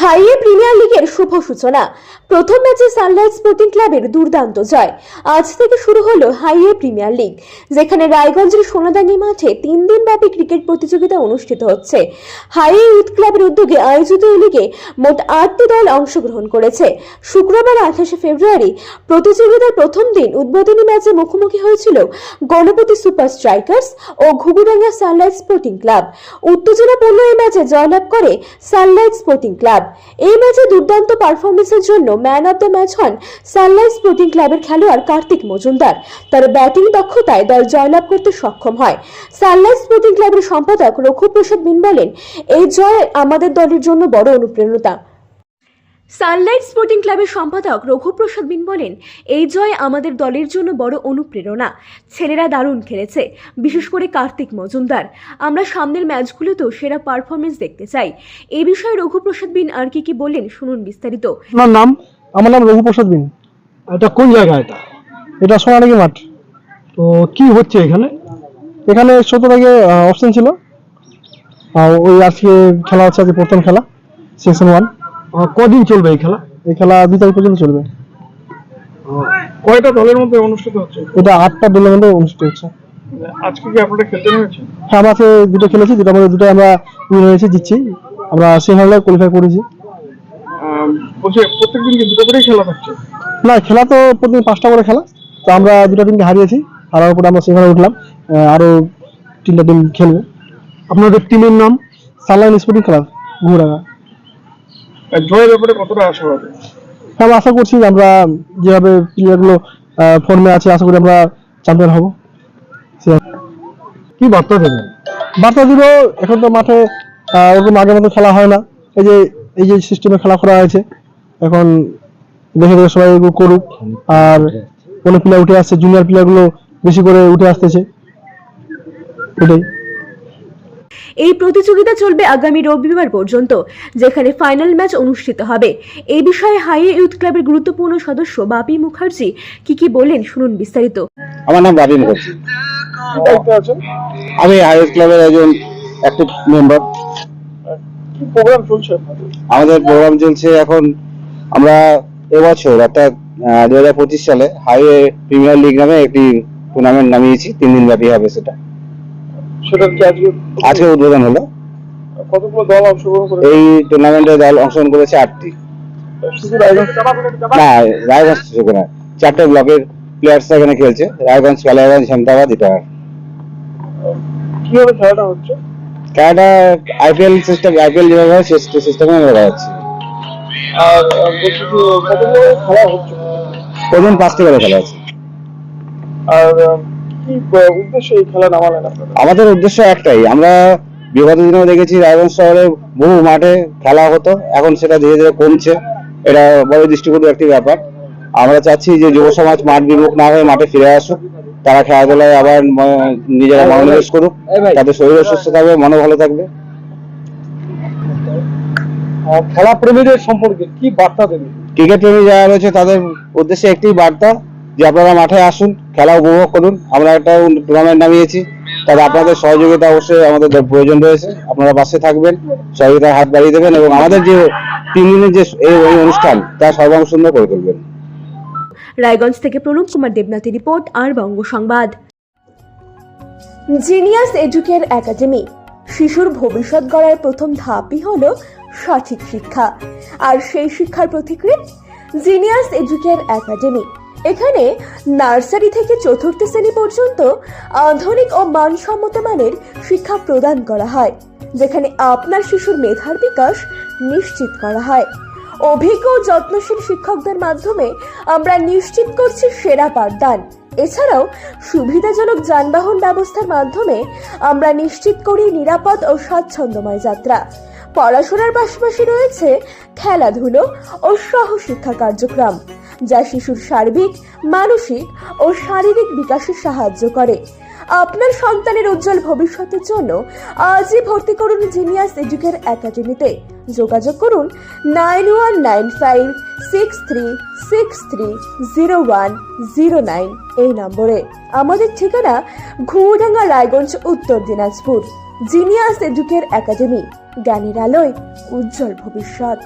হাইয়ে premier লিগের শুভ সূচনা। প্রথম ম্যাচে সানরাইজ স্পোর্টিং ক্লাবের দুর্দান্ত জয়। আজ থেকে শুরু হলো হাইয়ে প্রিমিয়ার লিগ, যেখানে রায়গঞ্জের সোনাডাঙ্গি মাঠে 3 দিন ব্যাপী ক্রিকেট প্রতিযোগিতা অনুষ্ঠিত হচ্ছে। হাইয়ে ইউথ ক্লাবের উদ্যোগে আয়োজিত এই লিগে মোট 8টি দল অংশগ্রহণ করেছে। শুক্রবার 28 ফেব্রুয়ারি প্রতিযোগিতার প্রথম দিন উদ্বোধনী ম্যাচে মুখোমুখি হয়েছিল গণপতি সুপার স্ট্রাইকার্স ও ঘুঘুডাঙ্গা সানরাইজ স্পোর্টিং ক্লাব। উত্তেজনাপূর্ণ এই ম্যাচে জয়লাভ করে সানরাইজ স্পোর্টিং ক্লাব। এই ম্যাচে দুর্দান্ত পারফরমেন্সের জন্য ম্যান অব দ্য ম্যাচ হন সানরাইজ স্পোর্টিং ক্লাবের খেলোয়াড় কার্তিক মজুমদার। তার ব্যাটিং দক্ষতায় দল জয়লাভ করতে সক্ষম হয়। সানরাইজ স্পোর্টিং ক্লাবের সম্পাদক রঘুপ্রসাদ বিন বলেন, এই জয় আমাদের দলের জন্য বড় অনুপ্রেরণা। সানলাইট স্পোর্টিং ক্লাবের সম্পাদক রঘুপ্রসাদ বিন বলেন, এই জয় আমাদের দলের জন্য বড় অনুপ্রেরণা। ছেলেরা দারুণ খেলেছে, বিশেষ করে কার্তিক মজুমদার। আমরা সামনের ম্যাচগুলোতেও সেরা পারফরমেন্স দেখতে চাই। এই বিষয়ে রঘুপ্রসাদ বিন আর কি বললেন শুনুন বিস্তারিত। আমার নাম রঘুপ্রসাদ বিন। এটা কোন জায়গা? এটা সোনাডাঙ্গি মাঠ। তো কি হচ্ছে এখানে? এখানে 17 তারিখে অপশন ছিল, ওই আজকে খেলা হচ্ছে, আজকে প্রথম খেলা সেকশন 1। কদিন চলবে এই খেলা? এই খেলা 2 তারিখ পর্যন্ত চলবে। কয়টা দলের মধ্যে অনুষ্ঠিত হচ্ছে? এটা 8টা দলের মধ্যে অনুষ্ঠিত হচ্ছে। আজকে কি আপনারা খেলতে নেমেছেন? হ্যাঁ, আমরা আজকে 2টো খেলেছি, দুটার মধ্যে 2টা আমরা উইন হয়েছি, জিতছি। আমরা সেমিফাইনালে কোয়ালিফাই করেছি। বলছি প্রত্যেকদিন কি দুটো করেই খেলা থাকছে? না, খেলা তো প্রতিদিন 5টা করে খেলা। তো আমরা 2টা টিমকে হারিয়েছি, হারার পরে আমরা সেমিফাইনালে উঠলাম। আরো 3টা টিম খেলবে। আপনাদের টিমের নাম? Sunlight sporting club Ghughudanga. জয়ের ব্যাপারে কতটা আশাবাদী? হ্যাঁ, আশা করছি আমরা যেভাবে প্লেয়ারগুলো ফর্মে আছে, আশা করি আমরা চ্যাম্পিয়ন হব। কি বার্তা দেবেন? বার্তা দিব, এখন তো মাঠে ওরকম আগের মতো খেলা হয় না। এই যে সিস্টেমে খেলা করা হয়েছে, এখন দেখে দেখে সবাই এগুলো করুক। আর অনেক প্লেয়ার উঠে আসছে, জুনিয়র প্লেয়ারগুলো বেশি করে উঠে আসতেছে, এটাই। এই প্রতিযোগিতা চলবে আগামী রবিবার পর্যন্ত, যেখানে ফাইনাল ম্যাচ অনুষ্ঠিত হবে। এই বিষয়ে হাইয়ে ইউথ ক্লাবের গুরুত্বপূর্ণ সদস্য বাপি মুখার্জি কি বললেন শুনুন বিস্তারিত। আমার নাম বাপি মুখার্জি। আমি হাইয়ে ইউথ ক্লাবের একজন অ্যাক্টিভ মেম্বার। কি প্রোগ্রাম চলছে? আমাদের প্রোগ্রাম চলছে এখন, আমরা এবছর অর্থাৎ 2025 সালে হাইয়ে প্রিমিয়ার লিগ নামে একটি টুর্নামেন্ট নামিয়েছি। 3 দিন ব্যাপী হবে সেটা। সেটা কি আজকে উদ্বোধন হলো। কতগুলো দল অংশগ্রহণ করে? এই টুর্নামেন্টে দল অংশগ্রহণ করেছে 8টি। শুধু রায়গঞ্জ? না, রায়গঞ্জ থেকে না, 4টে ব্লকের প্লেয়ার্স এখানে খেলছে। রায়গঞ্জ, কালিয়াগঞ্জ, হেমতাবাদ, ইটাহার। কিভাবে খেলাটা হচ্ছে? খেলাটা আইপিএল সিস্টেম, আইপিএল যেভাবে হয় সেই সিস্টেমে আমরা খেলাচ্ছি। আর বলছি যে কতগুলো খেলা হচ্ছে? প্রথম 5টি করে খেলা আছে। আর কি উদ্দেশ্যে এই খেলা নামালেন আপনারা? আমাদের উদ্দেশ্য একটাই, আমরা বিগত দিনেও দেখেছি রায়গঞ্জ শহরে বহু মাঠে খেলা হতো, এখন সেটা ধীরে ধীরে কমছে। এটা বড় দৃষ্টিকটু একটি ব্যাপার। আমরা চাচ্ছি যে যুব সমাজ মাঠ বিমুখ না হয়ে মাঠে ফিরে আসুক, তারা খেলাধুলায় আবার নিজেরা মনোনিবেশ করুক, তাদের শরীর সুস্থ থাকবে, মনও ভালো থাকবে। খেলা প্রেমীদের সম্পর্কে কি বার্তা দেবেন? ক্রিকেট প্রেমী যারা রয়েছে তাদের উদ্দেশ্যে একটি বার্তা যে আপনারা মাঠে আসুন, খেলা উপভোগ করুন। আমরা একটা টুর্নামেন্ট নামিয়েছি, তবে আপনাদের সহযোগিতা অবশ্যই আমাদের প্রয়োজন রয়েছে। আপনারা পাশে থাকবেন, সহযোগিতার হাত বাড়িয়ে দেবেন এবং আমাদের যে 3 দিনের যে এই অনুষ্ঠান তা সর্বাঙ্গ সুন্দর করে তুলবেন। রায়গঞ্জ থেকে প্রণব কুমার দেবনাথের রিপোর্ট, আর Banga Sangbad. Genius Educare Academy. শিশুর ভবিষ্যৎ গড়ার প্রথম ধাপই হলো সঠিক শিক্ষা, আর সেই শিক্ষার প্রতিক্রিয়া জিনিয়াস এডুকের একাডেমি। এখানে নার্সারি থেকে 4র্থ শ্রেণী পর্যন্ত আধুনিক ও মানসম্মত মানের শিক্ষা প্রদান করা হয়, যেখানে আপনার শিশুর মেধার বিকাশ নিশ্চিত করা হয়। অভিজ্ঞ ও যত্নশীল শিক্ষকদের মাধ্যমে আমরা নিশ্চিত করছি সেরা পাঠদান। এছাড়াও সুবিধাজনক যানবাহন ব্যবস্থার মাধ্যমে আমরা নিশ্চিত করি নিরাপদ ও স্বাচ্ছন্দ্যময় যাত্রা। পড়াশোনার পাশাপাশি রয়েছে খেলাধুলো ও সহশিক্ষা কার্যক্রম, যা শিশুর সার্বিক, মানসিক ও শারীরিক বিকাশে সাহায্য করে। আপনার সন্তানের উজ্জ্বল ভবিষ্যতের জন্য আজই ভর্তি করুন জিনিয়াস এডুকের একাডেমিতে। যোগাযোগ করুন 919563630109 এই নম্বরে। আমাদের ঠিকানা ঘুঘুডাঙ্গা, রায়গঞ্জ, উত্তর দিনাজপুর। জিনিয়াস এডুকের একাডেমি, জ্ঞানের আলোয় উজ্জ্বল ভবিষ্যৎ।